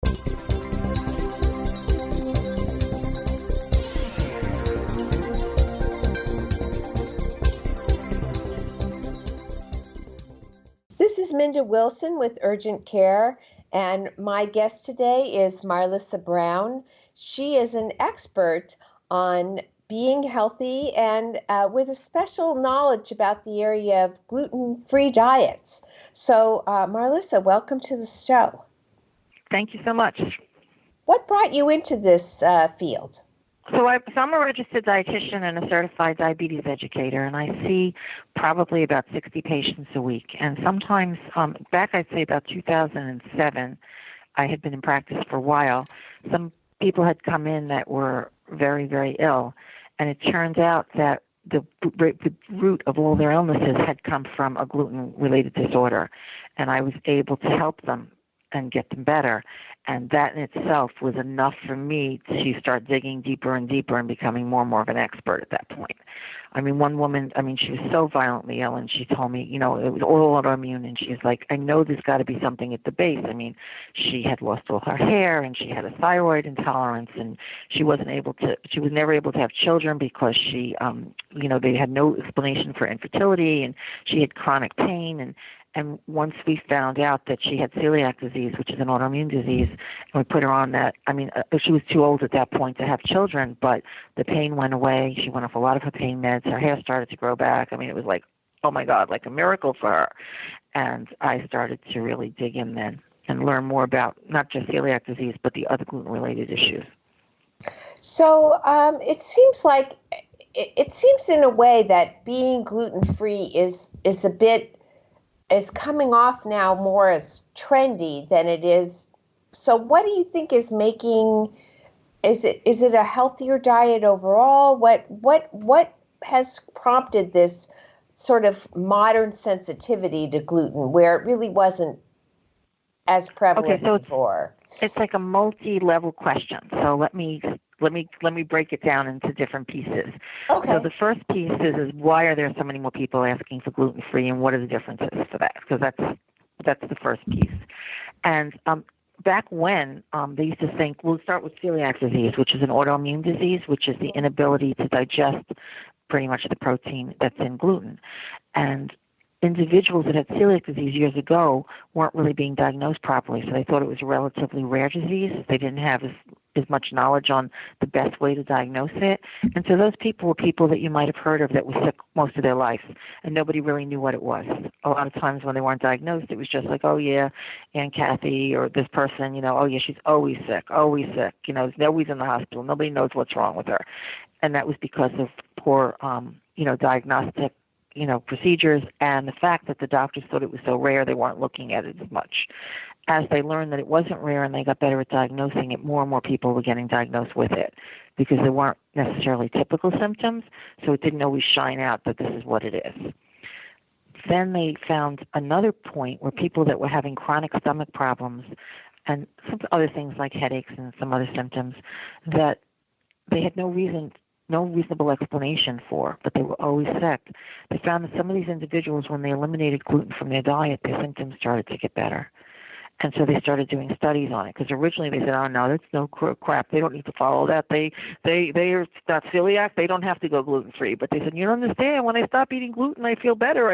This is Minda Wilson with Urgent Care, and my guest today is Marlisa Brown. She is an expert on being healthy and with a special knowledge about the area of gluten-free diets. So, Marlisa, welcome to the show. Thank you so much. What brought you into this field? So I'm a registered dietitian and a certified diabetes educator, and I see probably about 60 patients a week. And sometimes, back I'd say about 2007, I had been in practice for a while. Some people had come in that were very, very ill, and it turned out that the root of all their illnesses had come from a gluten-related disorder, and I was able to help them and get them better. And that in itself was enough for me to start digging deeper and deeper and becoming more and more of an expert at that point. I mean, one woman, she was so violently ill, and she told me, it was all autoimmune, and she's like, I know there's got to be something at the base. She had lost all her hair, and she had a thyroid intolerance, and she was never able to have children because she, they had no explanation for infertility, and she had chronic pain, and once we found out that she had celiac disease, which is an autoimmune disease, and we put her on that, she was too old at that point to have children, but the pain went away. She went off a lot of her pain meds. Her hair started to grow back. It was like, oh my God, like a miracle for her. And I started to really dig in then and learn more about not just celiac disease, but the other gluten-related issues. So it seems in a way that being gluten-free is coming off now more as trendy than it is. So what do you think is is it a healthier diet overall? What has prompted this sort of modern sensitivity to gluten where it really wasn't as prevalent before? It's like a multi-level question. So let me break it down into different pieces. Okay. So the first piece is why are there so many more people asking for gluten-free, and what are the differences for that? Because that's the first piece. And back when they used to think, we'll start with celiac disease, which is an autoimmune disease, which is the inability to digest pretty much the protein that's in gluten. And individuals that had celiac disease years ago weren't really being diagnosed properly, so they thought it was a relatively rare disease. They didn't have as much knowledge on the best way to diagnose it. And so those people were people that you might have heard of that were sick most of their life, and nobody really knew what it was. A lot of times when they weren't diagnosed, it was just like, oh, yeah, Aunt Kathy or this person, oh, yeah, she's always sick. There's always in the hospital. Nobody knows what's wrong with her. And that was because of poor, diagnostic procedures, and the fact that the doctors thought it was so rare they weren't looking at it as much. As they learned that it wasn't rare and they got better at diagnosing it, more and more people were getting diagnosed with it because they weren't necessarily typical symptoms, so it didn't always shine out that this is what it is. Then they found another point where people that were having chronic stomach problems and some other things like headaches and some other symptoms that they had no reasonable explanation for, but they were always sick. They found that some of these individuals, when they eliminated gluten from their diet, their symptoms started to get better. And so they started doing studies on it, because originally they said, oh, no, that's no crap. They don't need to follow that. They are not celiac. They don't have to go gluten-free. But they said, you don't understand. When I stop eating gluten, I feel better.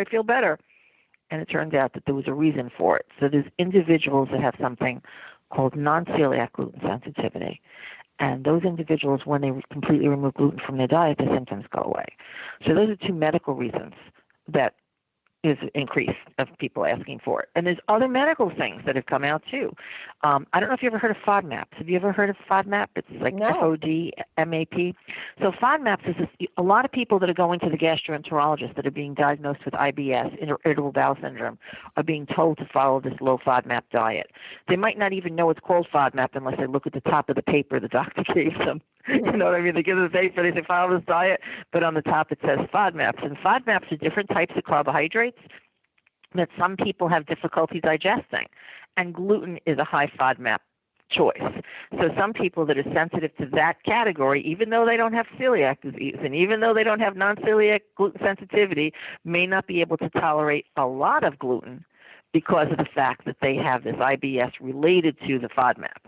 And it turned out that there was a reason for it. So there's individuals that have something called non-celiac gluten sensitivity. And those individuals, when they completely remove gluten from their diet, the symptoms go away. So those are two medical reasons that is increase of people asking for it. And there's other medical things that have come out too. I don't know if you ever heard of FODMAP. Have you ever heard of FODMAP? It's like No. FODMAP. So FODMAP is a lot of people that are going to the gastroenterologist that are being diagnosed with IBS, irritable bowel syndrome, are being told to follow this low FODMAP diet. They might not even know it's called FODMAP unless they look at the top of the paper the doctor gave them. You know what I mean? They give them the paper, they say follow this diet, but on the top it says FODMAPs. And FODMAPs are different types of carbohydrates that some people have difficulty digesting. And gluten is a high FODMAP choice. So some people that are sensitive to that category, even though they don't have celiac disease and even though they don't have non-celiac gluten sensitivity, may not be able to tolerate a lot of gluten because of the fact that they have this IBS related to the FODMAP.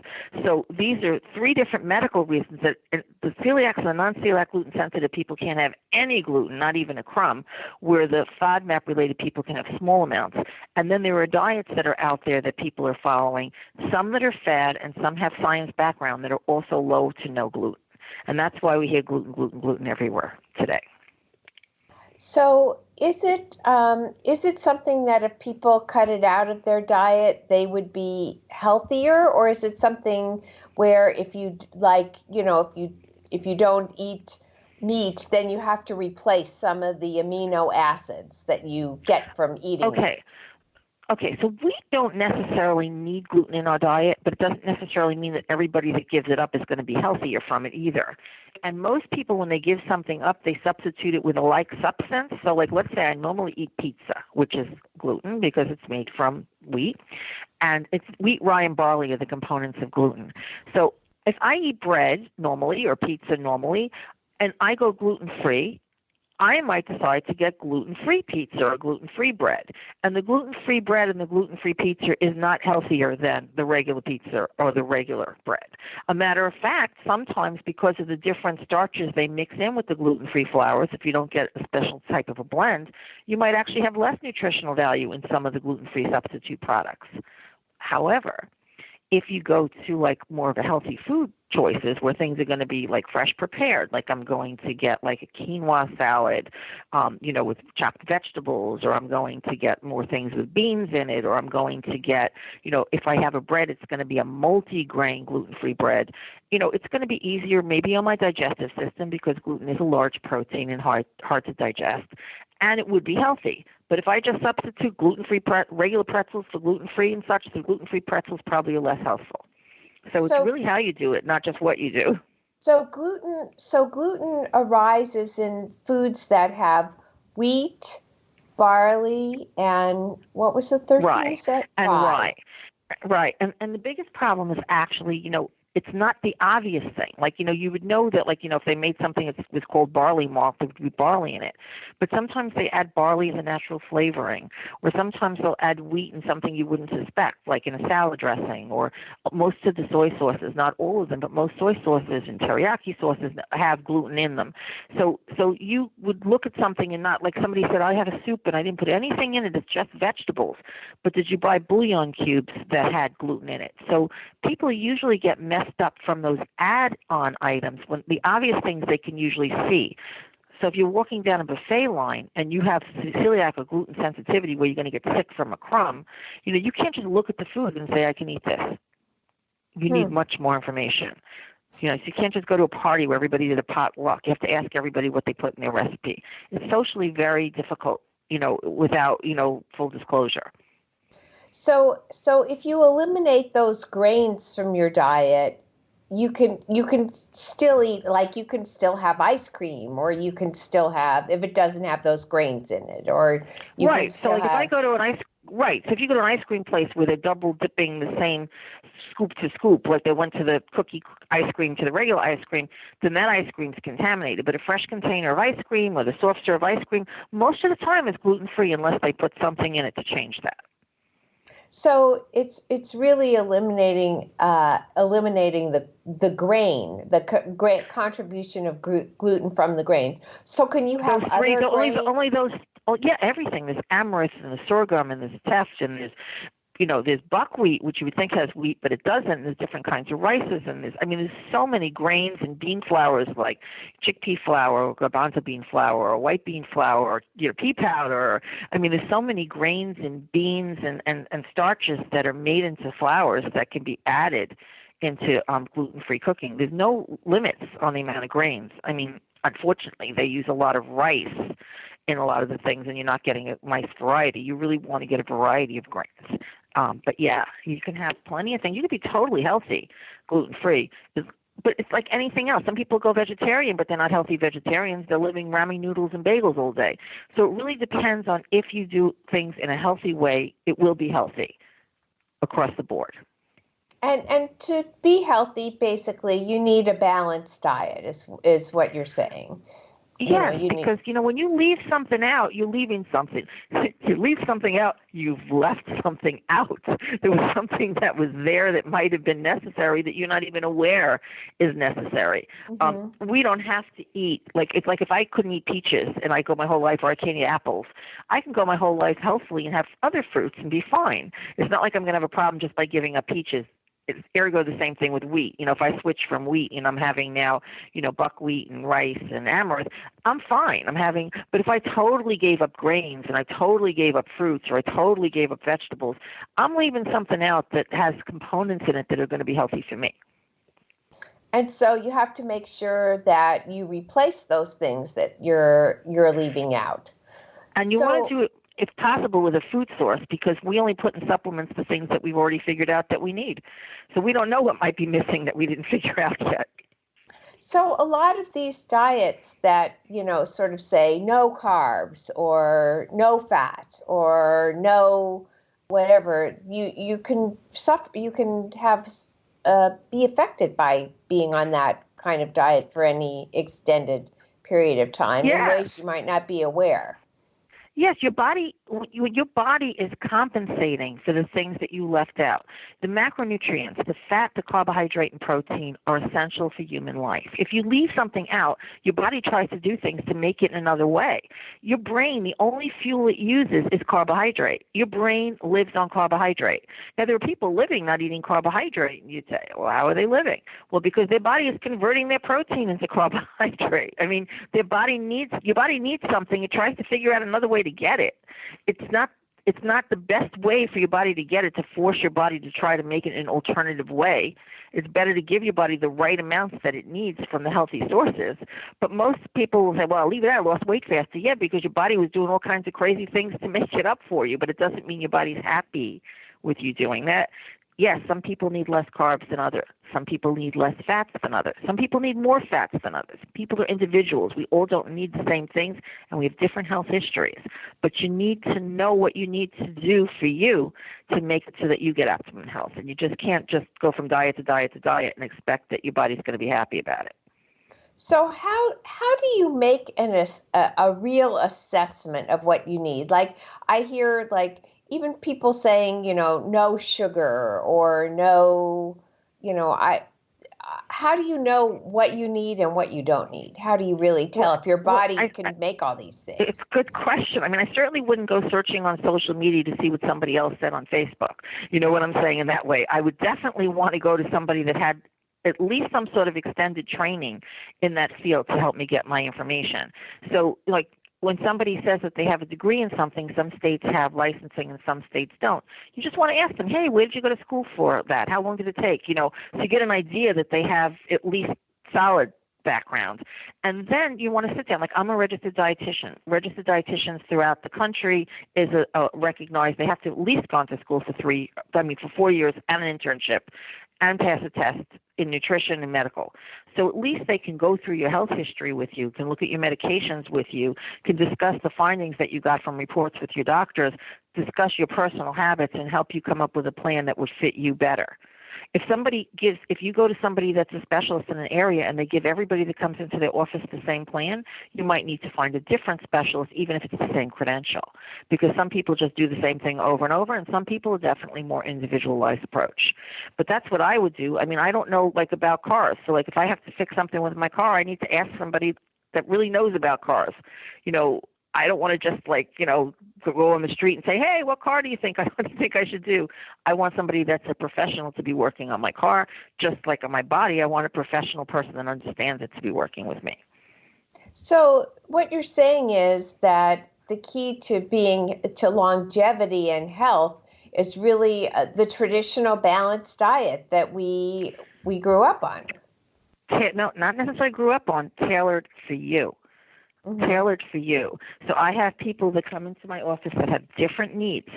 So these are three different medical reasons that the celiacs and the non-celiac gluten-sensitive people can't have any gluten, not even a crumb, where the FODMAP-related people can have small amounts. And then there are diets that are out there that people are following, some that are fad and some have science background that are also low to no gluten. And that's why we hear gluten, gluten, gluten everywhere today. So is it something that if people cut it out of their diet, they would be healthier, or is it something where if you if you don't eat meat, then you have to replace some of the amino acids that you get from eating meat? Okay, so we don't necessarily need gluten in our diet, but it doesn't necessarily mean that everybody that gives it up is going to be healthier from it either. And most people, when they give something up, they substitute it with a like substance. So like, let's say I normally eat pizza, which is gluten because it's made from wheat. And it's wheat, rye, and barley are the components of gluten. So if I eat bread normally or pizza normally, and I go gluten-free, I might decide to get gluten-free pizza or gluten-free bread. And the gluten-free bread and the gluten-free pizza is not healthier than the regular pizza or the regular bread. A matter of fact, sometimes because of the different starches they mix in with the gluten-free flours, if you don't get a special type of a blend, you might actually have less nutritional value in some of the gluten-free substitute products. However, if you go to like more of a healthy food choices where things are going to be like fresh prepared, like I'm going to get like a quinoa salad, with chopped vegetables, or I'm going to get more things with beans in it, or I'm going to get, if I have a bread, it's going to be a multi-grain gluten-free bread. It's going to be easier maybe on my digestive system because gluten is a large protein and hard to digest, and it would be healthy. But if I just substitute gluten-free regular pretzels for gluten-free and such, the gluten-free pretzels probably are less helpful. So it's really how you do it, not just what you do. So gluten arises in foods that have wheat, barley, and what was the third thing you said? And rye. Right. And the biggest problem is actually, it's not the obvious thing. Like, you would know that, like, if they made something that was called barley malt, there would be barley in it. But sometimes they add barley as a natural flavoring, or sometimes they'll add wheat in something you wouldn't suspect, like in a salad dressing, or most of the soy sauces, not all of them, but most soy sauces and teriyaki sauces have gluten in them. So you would look at something and not, like somebody said, I had a soup and I didn't put anything in it, it's just vegetables. But did you buy bouillon cubes that had gluten in it? So people usually get messed up from those add-on items when the obvious things they can usually see. So if you're walking down a buffet line and you have celiac or gluten sensitivity where you're going to get sick from a crumb, you can't just look at the food and say, I can eat this. You need much more information. So you can't just go to a party where everybody did a potluck. You have to ask everybody what they put in their recipe. It's socially very difficult, without, full disclosure. So if you eliminate those grains from your diet, you can still eat, like you can still have ice cream, or you can still have, if it doesn't have those grains in it, or you can still if I go to so if you go to an ice cream place where they're double dipping the same scoop to scoop, like they went to the cookie ice cream to the regular ice cream, then that ice cream's contaminated. But a fresh container of ice cream or the soft serve ice cream, most of the time is gluten-free unless they put something in it to change that. So it's really eliminating the grain, the contribution of gluten from the grains. So can you have other grains? Only those. Oh yeah, everything. There's amaranth and there's sorghum and there's teff and there's buckwheat, which you would think has wheat, but it doesn't. And there's different kinds of rices, and there's so many grains and bean flours like chickpea flour or garbanzo bean flour or white bean flour or pea powder. There's so many grains and beans and starches that are made into flours that can be added into gluten-free cooking. There's no limits on the amount of grains. Unfortunately, they use a lot of rice in a lot of the things, and you're not getting a nice variety. You really want to get a variety of grains. But yeah, you can have plenty of things. You can be totally healthy, gluten-free. But it's like anything else. Some people go vegetarian, but they're not healthy vegetarians. They're living ramen noodles and bagels all day. So it really depends on if you do things in a healthy way, it will be healthy across the board. And to be healthy, basically, you need a balanced diet, is what you're saying. Yes, because, when you leave something out, you're leaving something. You leave something out, you've left something out. There was something that was there that might have been necessary that you're not even aware is necessary. We don't have to eat. If I couldn't eat peaches and I go my whole life, or I can't eat apples, I can go my whole life healthily and have other fruits and be fine. It's not like I'm going to have a problem just by giving up peaches. It's ergo the same thing with wheat. If I switch from wheat and I'm having now, buckwheat and rice and amaranth, I'm fine. But if I totally gave up grains and I totally gave up fruits or I totally gave up vegetables, I'm leaving something out that has components in it that are going to be healthy for me. And so you have to make sure that you replace those things that you're leaving out. And you want to do it, if possible, with a food source, because we only put in supplements the things that we've already figured out that we need. So we don't know what might be missing that we didn't figure out yet. So a lot of these diets that, sort of say no carbs or no fat or no whatever, you can suffer, you can have be affected by being on that kind of diet for any extended period of time in ways you might not be aware. Yes, your body is compensating for the things that you left out. The macronutrients, the fat, the carbohydrate, and protein are essential for human life. If you leave something out, your body tries to do things to make it another way. Your brain, the only fuel it uses is carbohydrate. Your brain lives on carbohydrate. Now, there are people living not eating carbohydrate, and you'd say, well, how are they living? Well, because their body is converting their protein into carbohydrate. Your body needs something. It tries to figure out another way to get it. It's not the best way for your body to get it, to force your body to try to make it an alternative way. It's better to give your body the right amounts that it needs from the healthy sources. But most people will say, well, leave it out, I lost weight faster. Yeah, because your body was doing all kinds of crazy things to make it up for you, but it doesn't mean your body's happy with you doing that. Yes, some people need less carbs than others. Some people need less fats than others. Some people need more fats than others. People are individuals. We all don't need the same things, and we have different health histories. But you need to know what you need to do for you to make it so that you get optimum health. And you just can't just go from diet to diet to diet and expect that your body's going to be happy about it. So how do you make a real assessment of what you need? Like I hear even people saying, no sugar or no, how do you know what you need and what you don't need? How do you really tell if your body can make all these things? It's a good question. I certainly wouldn't go searching on social media to see what somebody else said on Facebook. You know what I'm saying in that way? I would definitely want to go to somebody that had at least some sort of extended training in that field to help me get my information. So when somebody says that they have a degree in something, some states have licensing and some states don't. You just want to ask them, hey, where did you go to school for that? How long did it take? So you get an idea that they have at least solid background. And then you want to sit down. I'm a registered dietitian. Registered dietitians throughout the country is recognized. They have to at least gone to school for 4 years and an internship and pass a test in nutrition and medical. So at least they can go through your health history with you, can look at your medications with you, can discuss the findings that you got from reports with your doctors, discuss your personal habits, and help you come up with a plan that would fit you better. If you go to somebody that's a specialist in an area and they give everybody that comes into their office the same plan, you might need to find a different specialist, even if it's the same credential, because some people just do the same thing over and over, and some people are definitely more individualized approach. But that's what I would do. I don't know about cars. So if I have to fix something with my car, I need to ask somebody that really knows about cars. I don't want to just go on the street and say, hey, what car do you think I should do? I want somebody that's a professional to be working on my car. Just like on my body, I want a professional person that understands it to be working with me. So what you're saying is that the key to longevity and health is really the traditional balanced diet that we grew up on. No, not necessarily grew up on, tailored for you. Mm-hmm. Tailored for you. So I have people that come into my office that have different needs,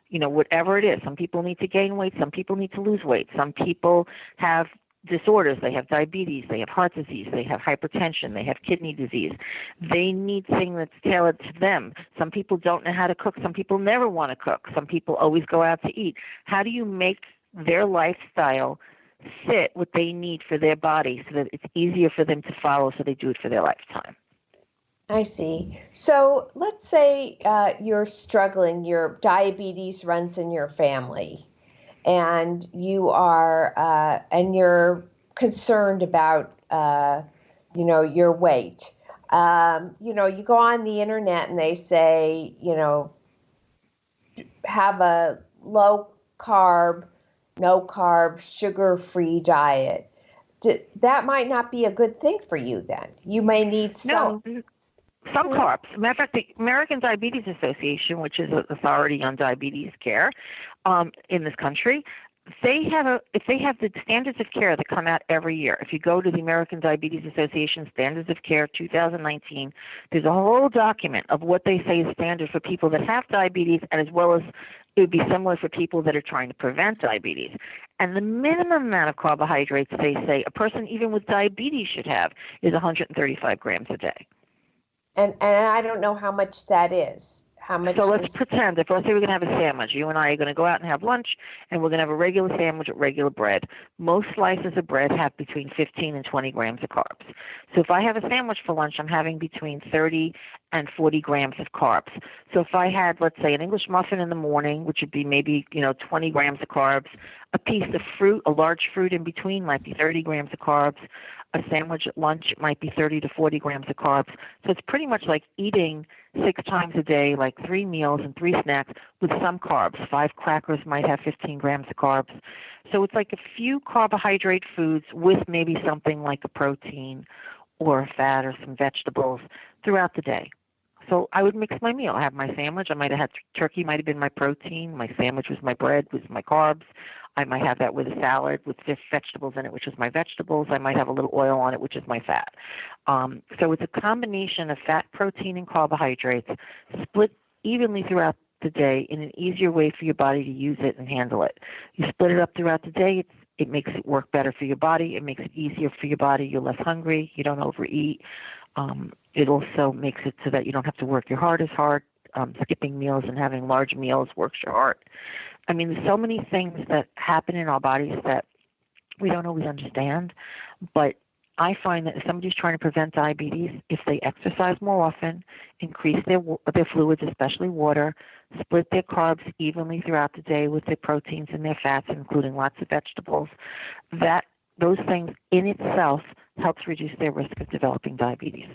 whatever it is. Some people need to gain weight. Some people need to lose weight. Some people have disorders. They have diabetes. They have heart disease. They have hypertension. They have kidney disease. They need something that's tailored to them. Some people don't know how to cook. Some people never want to cook. Some people always go out to eat. How do you make their lifestyle fit what they need for their body so that it's easier for them to follow, so they do it for their lifetime? I see. So let's say you're struggling, your diabetes runs in your family, and you're concerned about your weight. You go on the internet and they say, have a low carb, no carb, sugar free diet. That might not be a good thing for you then. You may need some. No, some carbs. Matter of fact, the American Diabetes Association, which is an authority on diabetes care in this country, if they have the standards of care that come out every year. If you go to the American Diabetes Association Standards of Care 2019, there's a whole document of what they say is standard for people that have diabetes, and as well as it would be similar for people that are trying to prevent diabetes. And the minimum amount of carbohydrates they say a person even with diabetes should have is 135 grams a day. And I don't know how much that is. How much? So let's pretend if let's say we're going to have a sandwich. You and I are going to go out and have lunch, and we're going to have a regular sandwich with regular bread. Most slices of bread have between 15 and 20 grams of carbs. So if I have a sandwich for lunch, I'm having between 30 and 40 grams of carbs. So if I had, let's say, an English muffin in the morning, which would be maybe 20 grams of carbs, a piece of fruit, a large fruit in between might be 30 grams of carbs. A sandwich at lunch might be 30 to 40 grams of carbs. So it's pretty much like eating 6 times a day, like 3 meals and 3 snacks with some carbs. 5 crackers might have 15 grams of carbs. So it's like a few carbohydrate foods with maybe something like a protein or a fat or some vegetables throughout the day. So I would mix my meal. I have my sandwich. I might have had turkey, might have been my protein. My sandwich was my bread, was my carbs. I might have that with a salad with vegetables in it, which is my vegetables. I might have a little oil on it, which is my fat. So it's a combination of fat, protein, and carbohydrates split evenly throughout the day in an easier way for your body to use it and handle it. You split it up throughout the day. It makes it work better for your body. It makes it easier for your body. You're less hungry. You don't overeat. It also makes it so that you don't have to work your heart as hard. Skipping meals and having large meals works your heart. I mean, there's so many things that happen in our bodies that we don't always understand. But I find that if somebody's trying to prevent diabetes, if they exercise more often, increase their fluids, especially water, split their carbs evenly throughout the day with their proteins and their fats, including lots of vegetables, those things in itself helps reduce their risk of developing diabetes.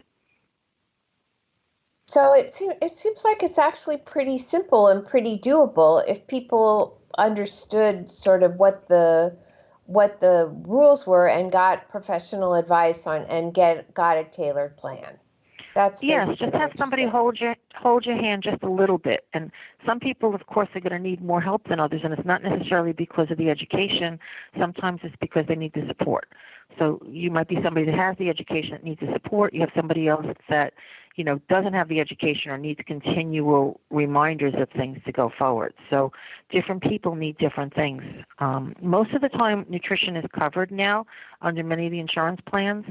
So it seems like it's actually pretty simple and pretty doable if people understood sort of what the rules were and got professional advice on and got a tailored plan. That's yes. Just have somebody hold your hand just a little bit. And some people, of course, are going to need more help than others, and it's not necessarily because of the education. Sometimes it's because they need the support. So you might be somebody that has the education that needs the support. You have somebody else that doesn't have the education or needs continual reminders of things to go forward. So different people need different things. Most of the time, nutrition is covered now under many of the insurance plans,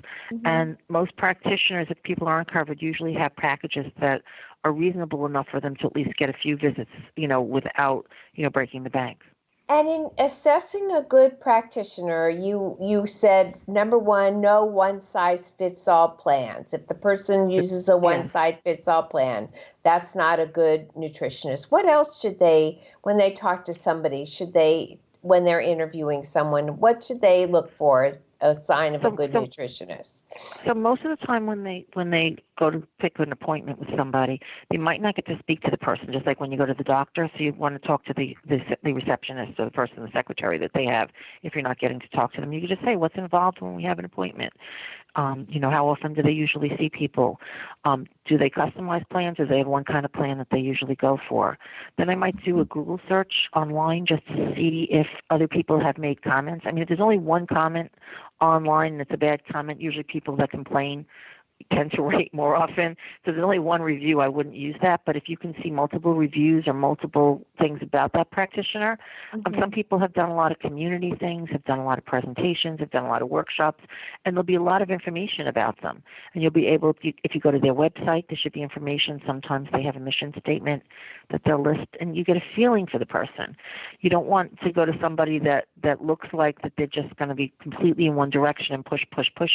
and most practitioners, if people aren't covered, usually have packages that are reasonable enough for them to at least get a few visits, without, breaking the bank. And in assessing a good practitioner, you said, number one, no one-size-fits-all plans. If the person uses a one-size-fits-all plan, that's not a good nutritionist. What else should they, when they talk to somebody, when they're interviewing someone, what should they look for as a sign of a good nutritionist? So most of the time when they go to pick an appointment with somebody, they might not get to speak to the person, just like when you go to the doctor. So you want to talk to the receptionist or the person, the secretary that they have. If you're not getting to talk to them, you can just say, what's involved when we have an appointment? How often do they usually see people? Do they customize plans, or do they have one kind of plan that they usually go for? Then I might do a Google search online just to see if other people have made comments. I mean, if there's only one comment online and it's a bad comment, usually people that complain tend to rate more often. So there's only one review, I wouldn't use that. But if you can see multiple reviews or multiple things about that practitioner, some people have done a lot of community things, have done a lot of presentations, have done a lot of workshops, and there'll be a lot of information about them. And you'll be able to, if you go to their website, there should be information. Sometimes they have a mission statement that they'll list, and you get a feeling for the person. You don't want to go to somebody that looks like that they're just going to be completely in one direction and push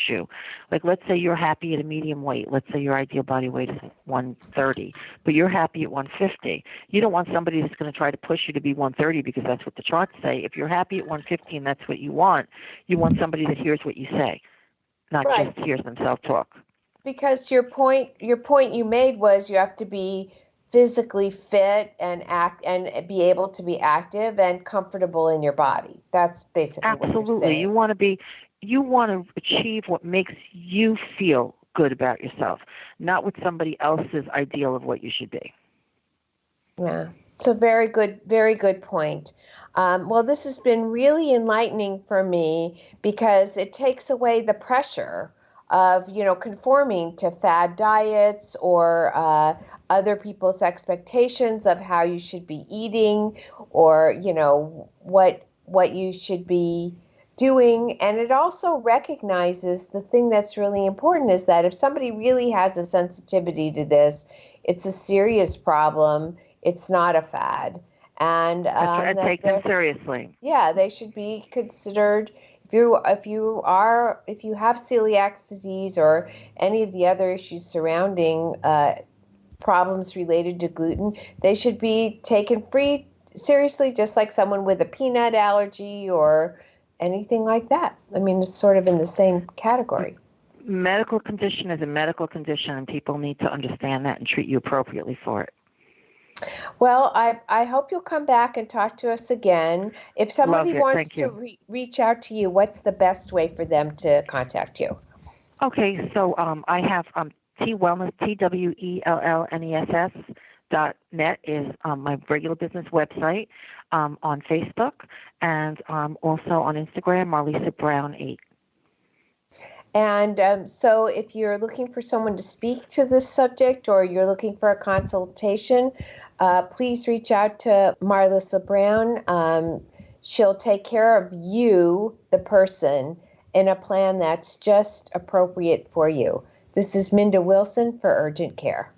you. Like, let's say you're happy at a meeting medium weight. Let's say your ideal body weight is 130, but you're happy at 150. You don't want somebody that's going to try to push you to be 130 because that's what the charts say. If you're happy at 150 and that's what you want somebody that hears what you say, not just hears themselves talk. Because your point you made was you have to be physically fit and act and be able to be active and comfortable in your body. That's basically what you're saying. You want to achieve what makes you feel good about yourself, not what somebody else's ideal of what you should be. Yeah, it's a very good point. Well, this has been really enlightening for me because it takes away the pressure of, conforming to fad diets or other people's expectations of how you should be eating or, what you should be doing. And it also recognizes the thing that's really important is that if somebody really has a sensitivity to this, it's a serious problem. It's not a fad. And take them seriously. Yeah, they should be considered. If you have celiac disease or any of the other issues surrounding problems related to gluten, they should be taken seriously, just like someone with a peanut allergy or anything like that. I mean, it's sort of in the same category. Medical condition is a medical condition, and people need to understand that and treat you appropriately for it. Well, I hope you'll come back and talk to us again. If somebody wants to reach out to you, what's the best way for them to contact you? Okay, so I have TWellness, TWellness.net is my regular business website on Facebook, and also on Instagram, Marlisa Brown 8. And so if you're looking for someone to speak to this subject or you're looking for a consultation, please reach out to Marlisa Brown. She'll take care of you, the person, in a plan that's just appropriate for you. This is Minda Wilson for Urgent Care.